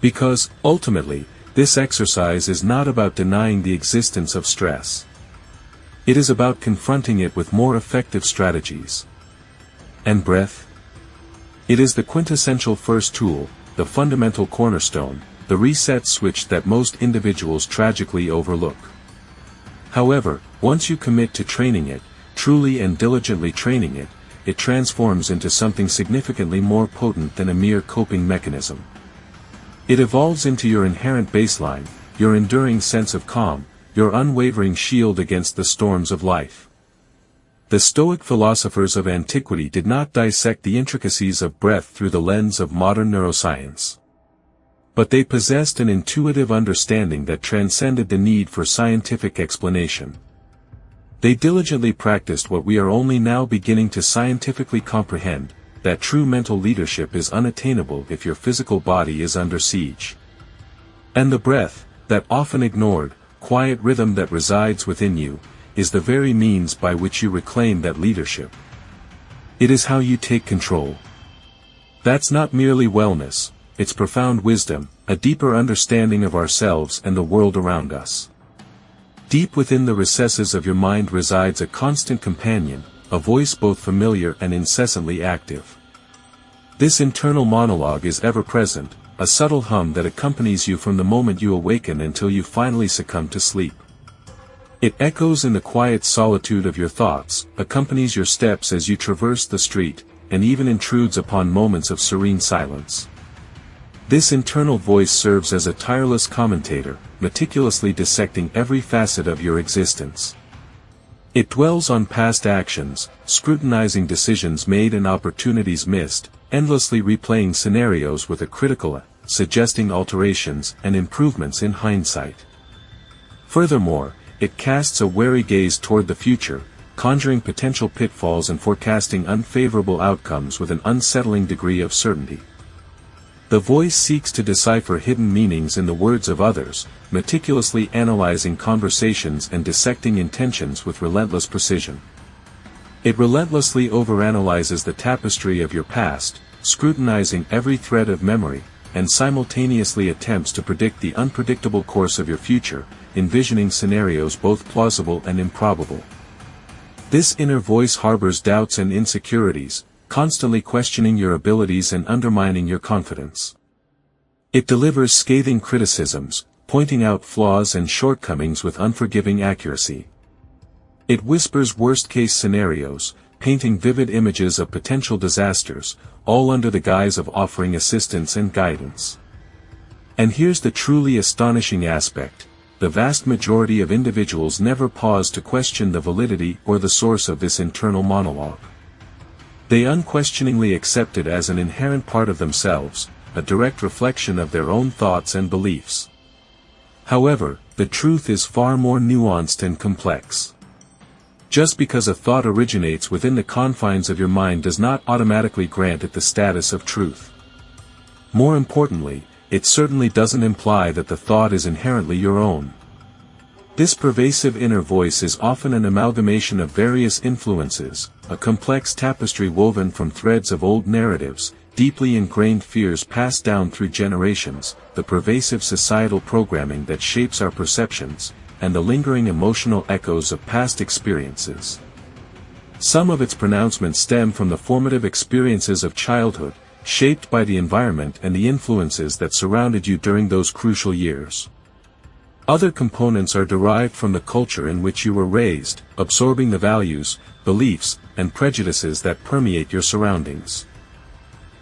Because, ultimately, this exercise is not about denying the existence of stress. It is about confronting it with more effective strategies. And breath? It is the quintessential first tool, the fundamental cornerstone, the reset switch that most individuals tragically overlook. However, once you commit to training it, truly and diligently training it, it transforms into something significantly more potent than a mere coping mechanism. It evolves into your inherent baseline, your enduring sense of calm, your unwavering shield against the storms of life. The Stoic philosophers of antiquity did not dissect the intricacies of breath through the lens of modern neuroscience. But they possessed an intuitive understanding that transcended the need for scientific explanation. They diligently practiced what we are only now beginning to scientifically comprehend, that true mental leadership is unattainable if your physical body is under siege. And the breath, that often ignored, quiet rhythm that resides within you, is the very means by which you reclaim that leadership. It is how you take control. That's not merely wellness, it's profound wisdom, a deeper understanding of ourselves and the world around us. Deep within the recesses of your mind resides a constant companion, a voice both familiar and incessantly active. This internal monologue is ever present, a subtle hum that accompanies you from the moment you awaken until you finally succumb to sleep. It echoes in the quiet solitude of your thoughts, accompanies your steps as you traverse the street, and even intrudes upon moments of serene silence. This internal voice serves as a tireless commentator, meticulously dissecting every facet of your existence. It dwells on past actions, scrutinizing decisions made and opportunities missed, endlessly replaying scenarios with a critical, suggesting alterations and improvements in hindsight. Furthermore, it casts a wary gaze toward the future, conjuring potential pitfalls and forecasting unfavorable outcomes with an unsettling degree of certainty. The voice seeks to decipher hidden meanings in the words of others, meticulously analyzing conversations and dissecting intentions with relentless precision. It relentlessly overanalyzes the tapestry of your past, scrutinizing every thread of memory, and simultaneously attempts to predict the unpredictable course of your future, envisioning scenarios both plausible and improbable. This inner voice harbors doubts and insecurities, constantly questioning your abilities and undermining your confidence. It delivers scathing criticisms, pointing out flaws and shortcomings with unforgiving accuracy. It whispers worst-case scenarios, painting vivid images of potential disasters, all under the guise of offering assistance and guidance. And here's the truly astonishing aspect: the vast majority of individuals never pause to question the validity or the source of this internal monologue. They unquestioningly accept it as an inherent part of themselves, a direct reflection of their own thoughts and beliefs. However, the truth is far more nuanced and complex. Just because a thought originates within the confines of your mind does not automatically grant it the status of truth. More importantly, it certainly doesn't imply that the thought is inherently your own. This pervasive inner voice is often an amalgamation of various influences, a complex tapestry woven from threads of old narratives, deeply ingrained fears passed down through generations, the pervasive societal programming that shapes our perceptions, and the lingering emotional echoes of past experiences. Some of its pronouncements stem from the formative experiences of childhood, shaped by the environment and the influences that surrounded you during those crucial years. Other components are derived from the culture in which you were raised, absorbing the values, beliefs, and prejudices that permeate your surroundings.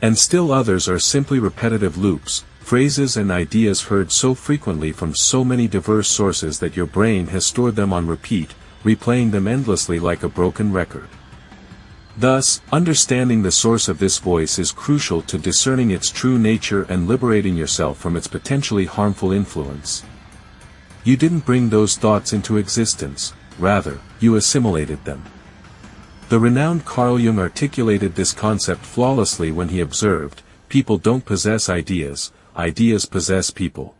And still others are simply repetitive loops, phrases and ideas heard so frequently from so many diverse sources that your brain has stored them on repeat, replaying them endlessly like a broken record. Thus, understanding the source of this voice is crucial to discerning its true nature and liberating yourself from its potentially harmful influence. You didn't bring those thoughts into existence, rather, you assimilated them. The renowned Carl Jung articulated this concept flawlessly when he observed, "People don't possess ideas, ideas possess people."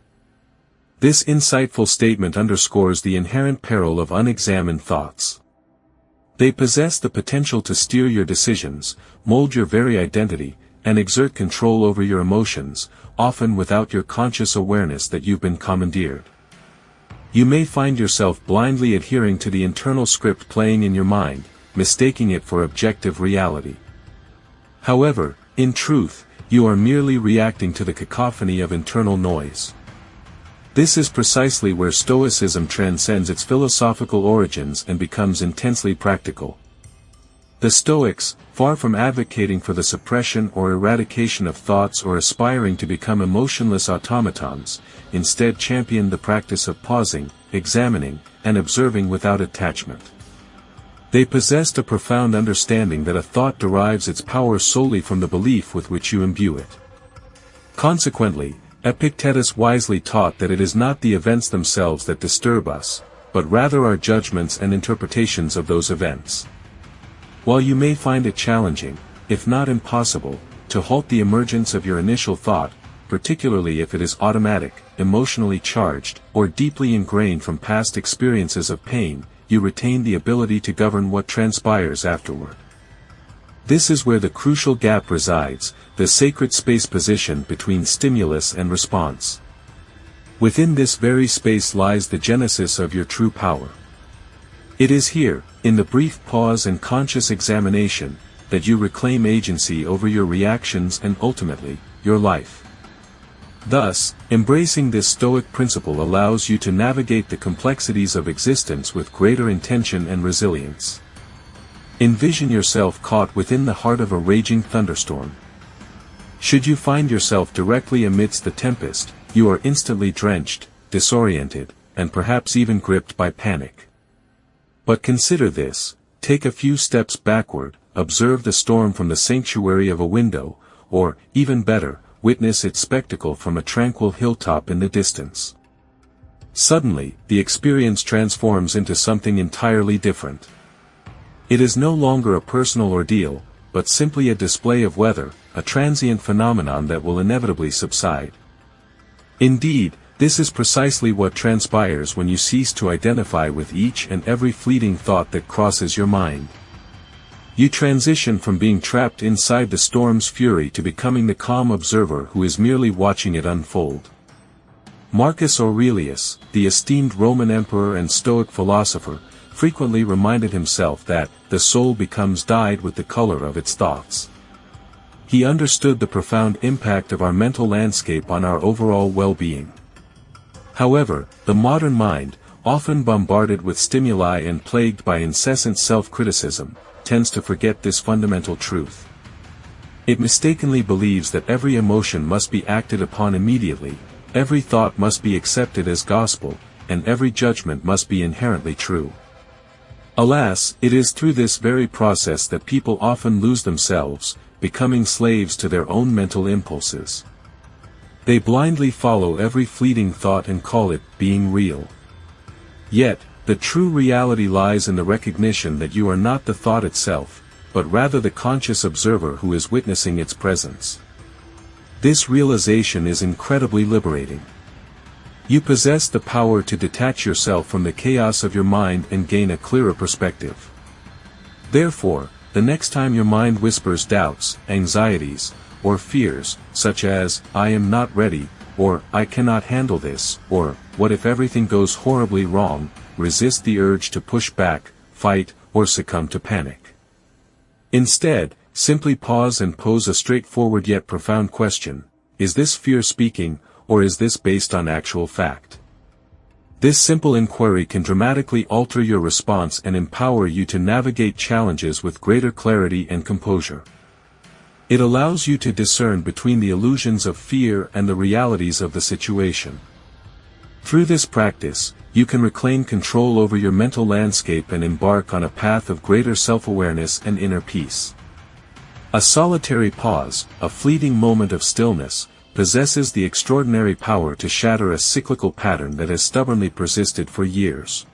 This insightful statement underscores the inherent peril of unexamined thoughts. They possess the potential to steer your decisions, mold your very identity, and exert control over your emotions, often without your conscious awareness that you've been commandeered. You may find yourself blindly adhering to the internal script playing in your mind, mistaking it for objective reality. However, in truth, you are merely reacting to the cacophony of internal noise. This is precisely where Stoicism transcends its philosophical origins and becomes intensely practical. The Stoics, far from advocating for the suppression or eradication of thoughts or aspiring to become emotionless automatons, instead championed the practice of pausing, examining, and observing without attachment. They possessed a profound understanding that a thought derives its power solely from the belief with which you imbue it. Consequently, Epictetus wisely taught that it is not the events themselves that disturb us, but rather our judgments and interpretations of those events. While you may find it challenging, if not impossible, to halt the emergence of your initial thought, particularly if it is automatic, emotionally charged, or deeply ingrained from past experiences of pain, you retain the ability to govern what transpires afterward. This is where the crucial gap resides, the sacred space position between stimulus and response. Within this very space lies the genesis of your true power. It is here, in the brief pause and conscious examination, that you reclaim agency over your reactions and ultimately, your life. Thus, embracing this Stoic principle allows you to navigate the complexities of existence with greater intention and resilience. Envision yourself caught within the heart of a raging thunderstorm. Should you find yourself directly amidst the tempest, you are instantly drenched, disoriented, and perhaps even gripped by panic. But consider this: take a few steps backward, observe the storm from the sanctuary of a window, or, even better, witness its spectacle from a tranquil hilltop in the distance. Suddenly, the experience transforms into something entirely different. It is no longer a personal ordeal, but simply a display of weather, a transient phenomenon that will inevitably subside. Indeed, this is precisely what transpires when you cease to identify with each and every fleeting thought that crosses your mind. You transition from being trapped inside the storm's fury to becoming the calm observer who is merely watching it unfold. Marcus Aurelius, the esteemed Roman emperor and Stoic philosopher, frequently reminded himself that the soul becomes dyed with the color of its thoughts. He understood the profound impact of our mental landscape on our overall well-being. However, the modern mind, often bombarded with stimuli and plagued by incessant self-criticism, tends to forget this fundamental truth. It mistakenly believes that every emotion must be acted upon immediately, every thought must be accepted as gospel, and every judgment must be inherently true. Alas, it is through this very process that people often lose themselves, becoming slaves to their own mental impulses. They blindly follow every fleeting thought and call it being real. Yet, the true reality lies in the recognition that you are not the thought itself, but rather the conscious observer who is witnessing its presence. This realization is incredibly liberating. You possess the power to detach yourself from the chaos of your mind and gain a clearer perspective. Therefore, the next time your mind whispers doubts, anxieties, or fears, such as, "I am not ready," or "I cannot handle this," or "What if everything goes horribly wrong?" resist the urge to push back, fight, or succumb to panic. Instead, simply pause and pose a straightforward yet profound question: is this fear speaking, or is this based on actual fact? This simple inquiry can dramatically alter your response and empower you to navigate challenges with greater clarity and composure. It allows you to discern between the illusions of fear and the realities of the situation. Through this practice, you can reclaim control over your mental landscape and embark on a path of greater self-awareness and inner peace. A solitary pause, a fleeting moment of stillness, possesses the extraordinary power to shatter a cyclical pattern that has stubbornly persisted for years.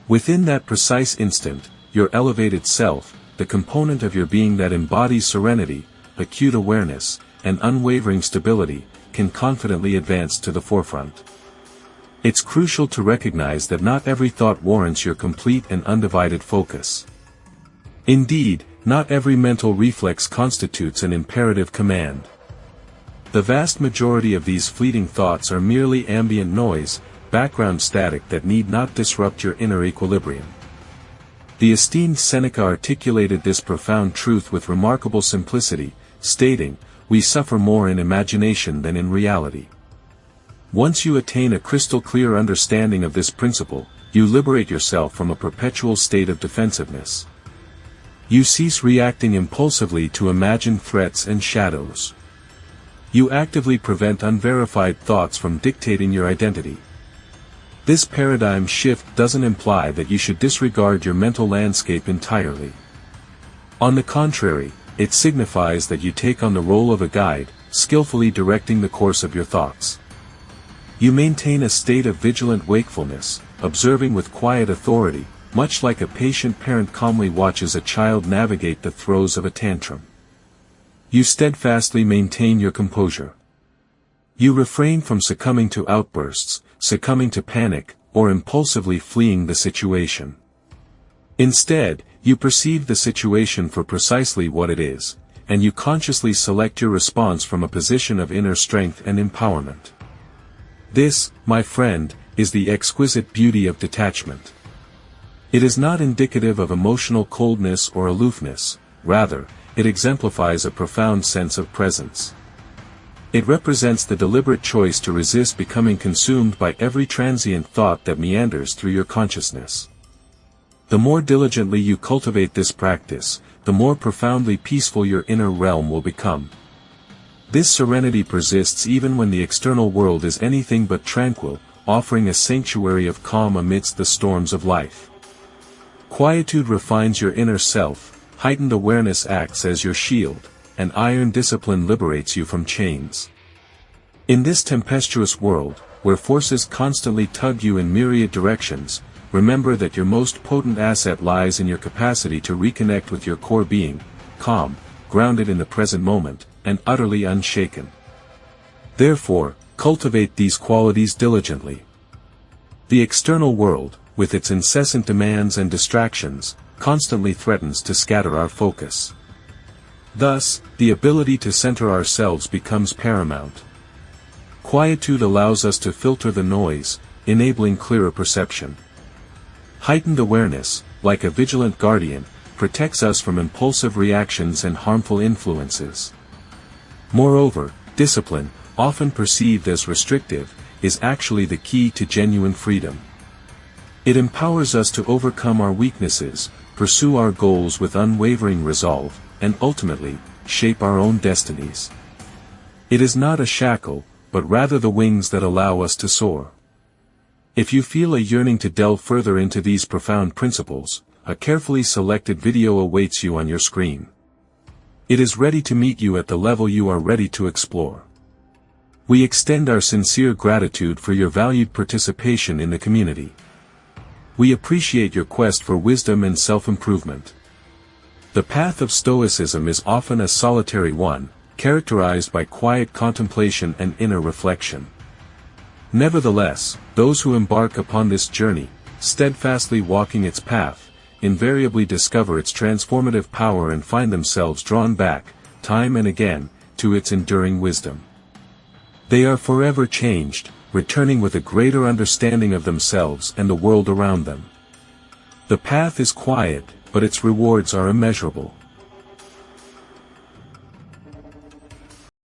Within that precise instant, your elevated self, the component of your being that embodies serenity, acute awareness, and unwavering stability, can confidently advance to the forefront. It's crucial to recognize that not every thought warrants your complete and undivided focus. Indeed, not every mental reflex constitutes an imperative command. The vast majority of these fleeting thoughts are merely ambient noise, background static that need not disrupt your inner equilibrium. The esteemed Seneca articulated this profound truth with remarkable simplicity, stating, "We suffer more in imagination than in reality." Once you attain a crystal-clear understanding of this principle, you liberate yourself from a perpetual state of defensiveness. You cease reacting impulsively to imagined threats and shadows. You actively prevent unverified thoughts from dictating your identity. This paradigm shift doesn't imply that you should disregard your mental landscape entirely. On the contrary, it signifies that you take on the role of a guide, skillfully directing the course of your thoughts. You maintain a state of vigilant wakefulness, observing with quiet authority, much like a patient parent calmly watches a child navigate the throes of a tantrum. You steadfastly maintain your composure. You refrain from succumbing to outbursts, succumbing to panic, or impulsively fleeing the situation. Instead, you perceive the situation for precisely what it is, and you consciously select your response from a position of inner strength and empowerment. This, my friend, is the exquisite beauty of detachment. It is not indicative of emotional coldness or aloofness, rather, it exemplifies a profound sense of presence. It represents the deliberate choice to resist becoming consumed by every transient thought that meanders through your consciousness. The more diligently you cultivate this practice, the more profoundly peaceful your inner realm will become. This serenity persists even when the external world is anything but tranquil, offering a sanctuary of calm amidst the storms of life. Quietude refines your inner self, heightened awareness acts as your shield, and iron discipline liberates you from chains. In this tempestuous world, where forces constantly tug you in myriad directions, remember that your most potent asset lies in your capacity to reconnect with your core being, calm, grounded in the present moment, and utterly unshaken. Therefore, cultivate these qualities diligently. The external world, with its incessant demands and distractions, constantly threatens to scatter our focus. Thus, the ability to center ourselves becomes paramount. Quietude allows us to filter the noise, enabling clearer perception. Heightened awareness, like a vigilant guardian, protects us from impulsive reactions and harmful influences. Moreover, discipline, often perceived as restrictive, is actually the key to genuine freedom. It empowers us to overcome our weaknesses, pursue our goals with unwavering resolve, and ultimately, shape our own destinies. It is not a shackle, but rather the wings that allow us to soar. If you feel a yearning to delve further into these profound principles, a carefully selected video awaits you on your screen. It is ready to meet you at the level you are ready to explore. We extend our sincere gratitude for your valued participation in the community. We appreciate your quest for wisdom and self-improvement. The path of Stoicism is often a solitary one, characterized by quiet contemplation and inner reflection. Nevertheless, those who embark upon this journey, steadfastly walking its path, invariably discover its transformative power and find themselves drawn back, time and again, to its enduring wisdom. They are forever changed, returning with a greater understanding of themselves and the world around them. The path is quiet, but its rewards are immeasurable.